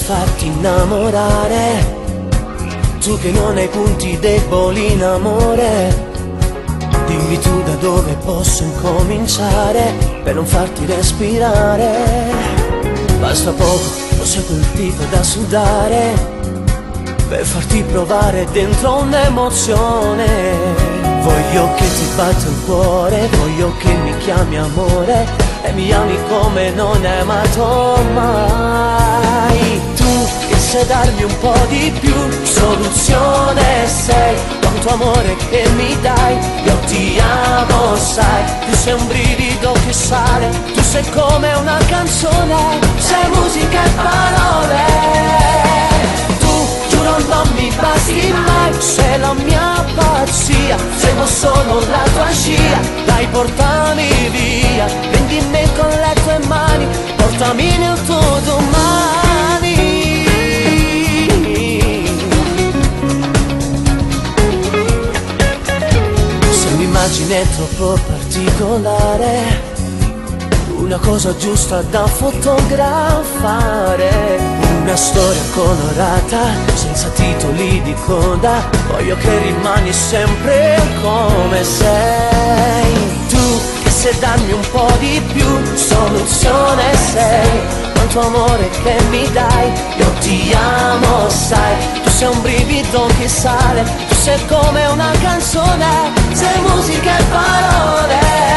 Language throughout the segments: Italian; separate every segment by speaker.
Speaker 1: farti innamorare, tu che non hai punti deboli in amore. Dimmi tu da dove posso incominciare per non farti respirare. Basta poco, non sei quel tipo da sudare per farti provare dentro un'emozione. Voglio che ti batta il cuore, voglio che mi chiami amore e mi ami come non hai amato mai. Tu che sai darmi un po' di più, soluzione sei, quanto amore che mi dai, io ti amo sai. Tu sei un brivido che sale, tu sei come una canzone, sei musica e parole. Non mi basti mai, sei la mia pazzia, seguo solo la tua scia, dai portami via, prendi me con le tue mani, portami nel tuo domani. Se un'immagine è troppo particolare, una cosa giusta da fotografare, una storia colorata, senza titoli di coda, voglio che rimani sempre come sei. Tu che sai darmi un po' di più, soluzione sei, quanto amore che mi dai, io ti amo sai. Tu sei un brivido che sale, tu sei come una canzone, sei musica e parole.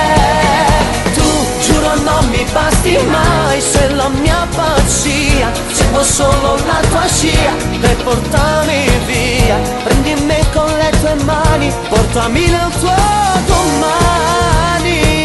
Speaker 1: Non mi basti mai, sei la mia pazzia, seguo solo la tua scia per portarmi via, prendi me con le tue mani, portami nel tuo domani.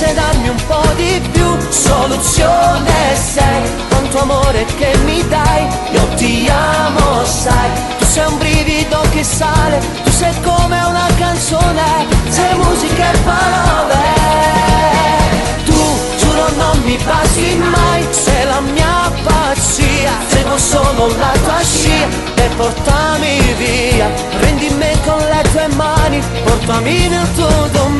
Speaker 1: Se darmi un po' di più, soluzione sei, quanto amore che mi dai, io ti amo sai. Tu sei un brivido che sale, tu sei come una canzone, sei musica e parole. Tu, giuro non mi basti mai, sei la mia pazzia, seguo solo la tua scia per portarmi via, prendi me con le tue mani, portami nel tuo domani.